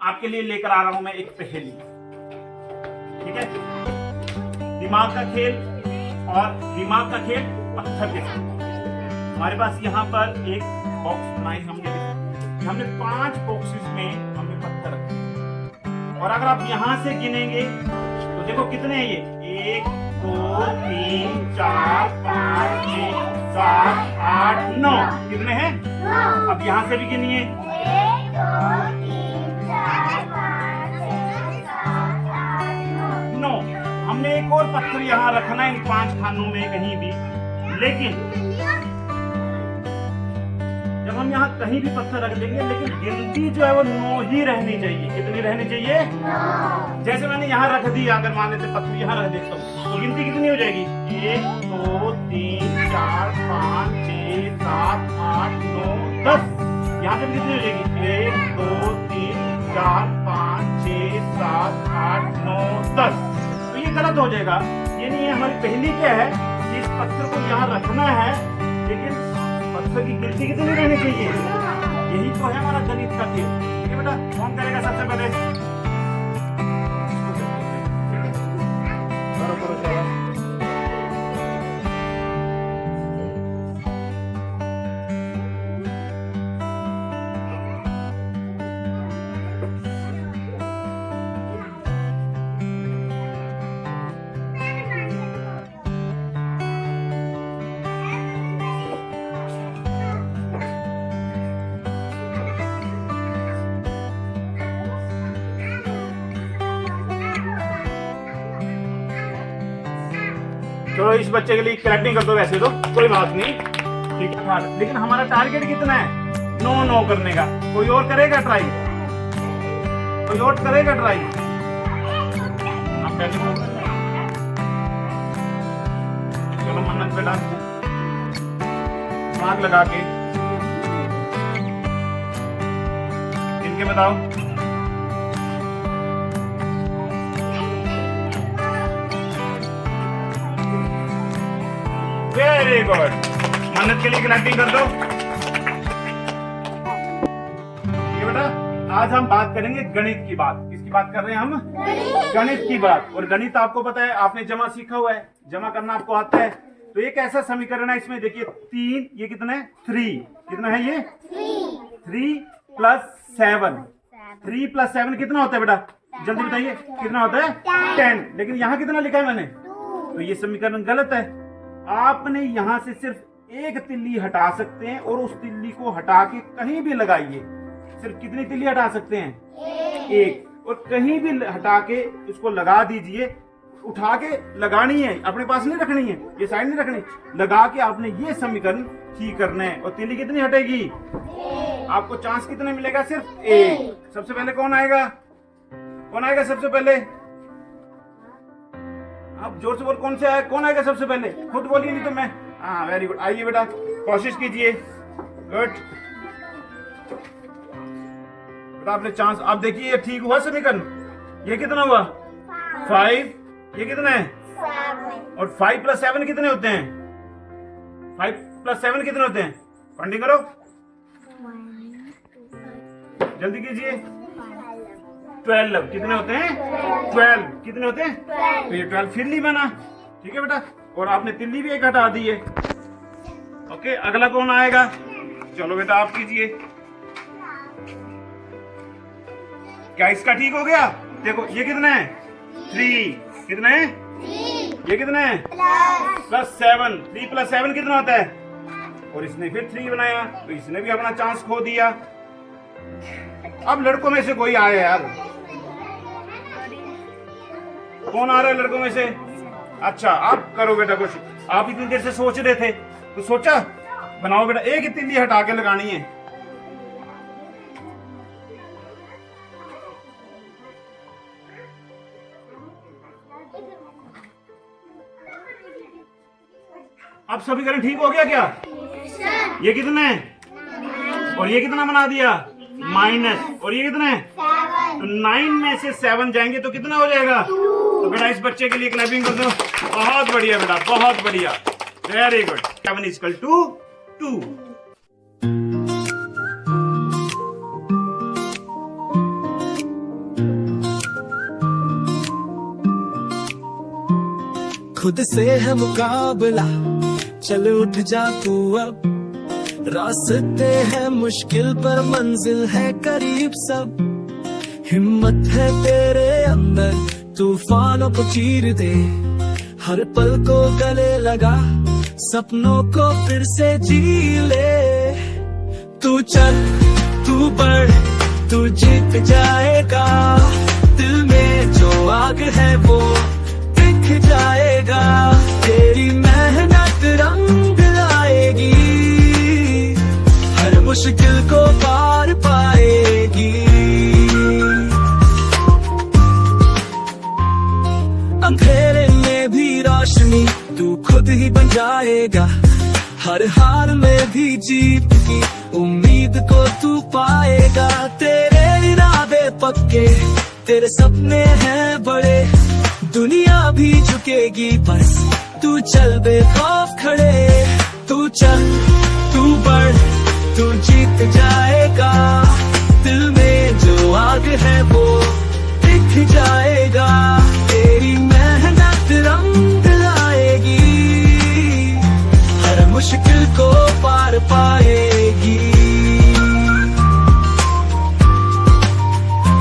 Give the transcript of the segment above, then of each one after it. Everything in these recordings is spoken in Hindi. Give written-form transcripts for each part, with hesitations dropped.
आपके लिए लेकर आ रहा हूं मैं एक पहेली। ठीक है, दिमाग का खेल और दिमाग का खेल पत्थर के साथ। हमारे पास यहाँ पर एक बॉक्स बनाई हमने 5 बॉक्सेस में हमने पत्थर रखे और अगर आप यहाँ से गिनेंगे तो देखो कितने हैं ये 1 2 3 4 5 6 7 8 9 कितने हैं? अब यहाँ से भी गिनिए 1 2 3 4 5 6 7 8 9। हमने एक और पत्थर यहाँ रखना है इन 5 खानों में कहीं भी, लेकिन जब हम यहाँ कहीं भी पत्थर रख देंगे लेकिन गिनती जो है वो 9 ही रहनी चाहिए। कितनी रहनी चाहिए? 9। जैसे मैंने यहाँ रख दी, अगर मान लेते पत्थर यहाँ रख देता हूँ तो गिनती कितनी हो जाएगी? 1 2 3 4 5 6 7 8 9 10। यहाँ से भी कितनी हो जाएगी? 1 2 3 4 5 6 7 8 9 10। तो ये गलत हो जाएगा। ये नहीं है। हमारी पहली क्या है कि इस पत्थर को यहाँ रखना है, लेकिन पत्थर की गिनती कितनी रहनी चाहिए? यही तो है हमारा गणित का खेल। ठीक है बेटा, कौन करेगा सबसे पहले? करो करो चलो। चलो इस बच्चे के लिए करेक्टिंग कर दो, वैसे तो कोई बात नहीं। ठीक है, लेकिन हमारा टारगेट कितना है? 9 करने का। कोई और करेगा ट्राई? कोई और करेगा ट्राई? चलो मन्नत बेटा दिमाग लगा के इनके बताओ। वेरी गुड, मन्नत के लिए क्लैपिंग कर दो। ये बेटा आज हम बात करेंगे गणित की बात। किसकी बात कर रहे हैं हम? गणित की बात। और गणित आपको पता है, आपने जमा सीखा हुआ है, जमा करना आपको आता है। तो एक ऐसा समीकरण है, इसमें देखिए 3, ये कितना है? 3। कितना है ये? 3 + 7। 3 + 7 कितना होता है बेटा? जल्दी बताइए कितना होता है? 10। लेकिन यहाँ कितना लिखा है मैंने? तो ये समीकरण गलत है। आपने यहां से सिर्फ एक तिल्ली हटा सकते हैं और उस तिल्ली को हटा के कहीं भी लगाइए। सिर्फ कितनी तिल्ली हटा सकते हैं? एक। और कहीं भी हटा के इसको लगा दीजिए। उठा के लगानी है, अपने पास नहीं रखनी है, ये साइड नहीं रखनी, लगा के आपने ये समीकरण ठीक करना है। और तिल्ली कितनी हटेगी? आपको चांस कितने मिलेगा? सिर्फ एक। सबसे पहले कौन आएगा? कौन आएगा सबसे पहले? आप जोर से बोल, कौन से आए? कौन आएगा सबसे पहले? खुद बोलिए, नहीं तो मैं। हाँ वेरी गुड, आइए बेटा, कोशिश कीजिए। गुड बेटा, आपने चांस। आप देखिए ये ठीक हुआ समीकरण। ये कितना हुआ? 5। ये कितना है? 7। और 5 + 7 कितने होते हैं? 5 + 7 कितने होते हैं? काउंटिंग करो, जल्दी कीजिए। 12 कितने होते हैं? 12 कितने होते हैं? तो ये 12 फिर नहीं बना। ठीक है बेटा, और आपने तिल्ली भी एक हटा दी है। ओके, अगला कौन आएगा? चलो बेटा आप कीजिए। क्या इसका ठीक हो गया? देखो ये कितना है? 3। कितना है? 3। ये कितना है? +7। 3 + 7 कितना होता है? और इसने फिर 3 बनाया, तो इसने भी अपना चांस खो दिया। अब लड़कों में से कोई आया यार? कौन आ रहा है लड़कों में से? अच्छा, आप करो बेटा कुछ। आप इतनी देर से सोच रहे थे तो सोचा, बनाओ बेटा। एक ही तिल्ली हटा के लगानी है। अब समीकरण ठीक हो गया क्या? ये कितना है? और ये कितना बना दिया? -। और ये कितना है? 7। तो 9 में से 7 जाएंगे तो कितना हो जाएगा? तो बेटा इस बच्चे के लिए क्लैपिंग कर दो। बहुत बढ़िया बेटा, बहुत बढ़िया, वेरी गुड। 7 = 2। खुद से है मुकाबला, चल उठ जा तू अब। रास्ते हैं मुश्किल पर मंजिल है करीब सब। हिम्मत है तेरे अंदर, तूफानों को चीर दे। हर पल को गले लगा, सपनों को फिर से जी ले। तू चल, तू बढ़, तू जीत जाएगा। दिल में जो आग है वो दिख जाएगा। तेरी मेहनत रंग लाएगी, हर मुश्किल को पार पाएगी। अंधेरे में भी रोशनी तू खुद ही बन जाएगा। हर हार में भी जीत की उम्मीद को तू पाएगा। तेरे इरादे पक्के, तेरे सपने हैं बड़े। दुनिया भी झुकेगी बस तू चल बेखौफ खड़े। तू चल, तू बढ़, तू जीत जाएगा। दिल में जो आग है वो दिख जाएगा। तेरी मेहनत रंग लाएगी, हर मुश्किल को पार पाएगी।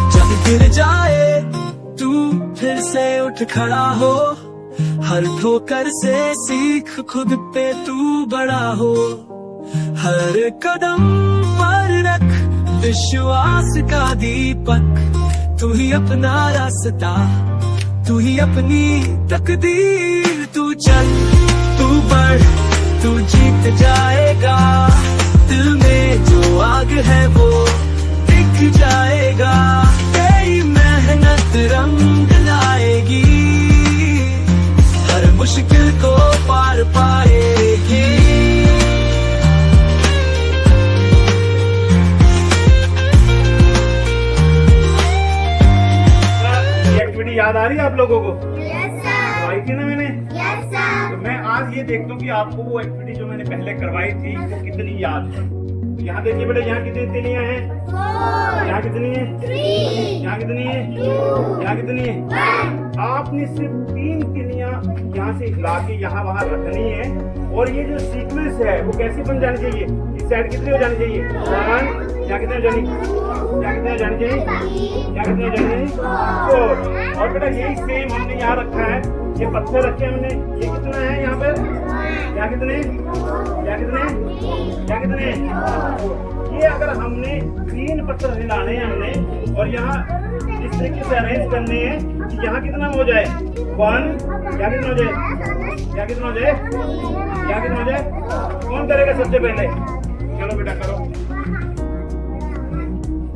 जब गिर जाए तू फिर से उठ खड़ा हो। हर ठोकर से सीख खुद पे तू बड़ा हो। हर कदम पर रख विश्वास का दीपक। तू ही अपना रास्ता, तू ही अपनी तकदीर। तू चल, तू बढ़, तू जीत जाएगा। दिल में जो आग है वो दिख जाएगा। तेरी मेहनत रंग लाएगी, हर मुश्किल को पार पाएगी। एक्टिविटी याद आ रही है आप लोगों को? Yes, sir. आई थी ना मैंने? Yes, sir. तो मैं आज ये देखता हूँ कि आपको वो एक्टिविटी जो मैंने पहले करवाई थी वो कितनी याद है। यहाँ देखिए बेटा, यहाँ कितनी तिलियां हैं? 4, यहाँ कितनी है? 3, यहाँ कितनी है? 2, यहाँ कितनी है? 1. आपने सिर्फ 3 तिलियां यहाँ से हिला के यहाँ वहाँ रखनी है। और ये जो सीक्वेंस है वो कैसी बन जानी चाहिए? इस साइड कितनी हो जानी चाहिए? 1, यहाँ कितनी हो जानी? यहाँ कितनी हो जानी चाहिए? यहाँ कितनी हो जानी चाहिए? 4। और बेटा यही सेम हमने यहाँ रखा है। ये पत्थर रखे हमने, ये कितना है यहाँ पर? यहाँ कितने? यहाँ कितने? यहाँ कितने? ये अगर हमने 3 पत्थर हिलाने हैं हमने और यहाँ इस तरीके से अरेंज करने हैं कि यहाँ कितना हो जाए? 1, यहाँ कितना हो जाए? यहाँ कितना हो जाए? यहाँ कितना हो जाए? कौन करेगा सबसे पहले? चलो बेटा करो।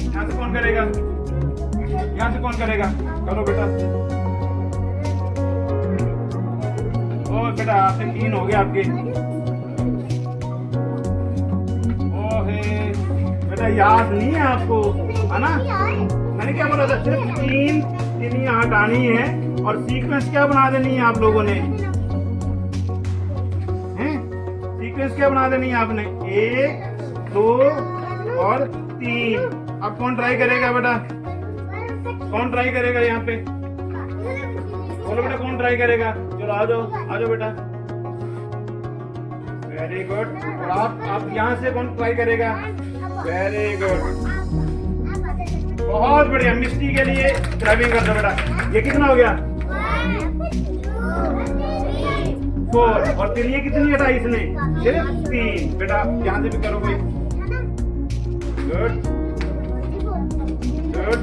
यहाँ से कौन करेगा? यहाँ से कौन करेगा? करो बेटा। ओ बेटा आपसे 3 हो गए आपके। ओहे बेटा याद नहीं है आपको, है ना? मैंने क्या बोला था? सिर्फ 3 तिलियां हटानी है और सीक्वेंस क्या बना देनी है आप लोगों ने? हैं? सीक्वेंस क्या बना देनी है आपने? 1, 2 और 3। अब कौन ट्राई करेगा बेटा? कौन ट्राई करेगा यहाँ पे? बोलो बेटा कौन ट्राई करेगा? चलो आ जाओ बेटा। Very good. और आप यहाँ से कौन ट्राई करेगा? वेरी गुड, बहुत बढ़िया। मिस्टी के लिए ड्राइविंग कर दो बेटा। ये कितना हो गया? 4। और तिलियां कितनी हटाई इसने? सिर्फ 3। बेटा यहाँ से भी करो कोई। गुड गुड,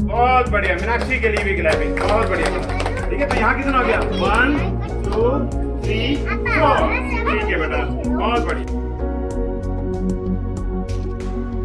बहुत बढ़िया। मीनाक्षी के लिए भी गिलाबी, बहुत बढ़िया। ठीक है, तो यहाँ कितना हो गया? 1, 2, 3, 4। ठीक है बेटा, बहुत बढ़िया।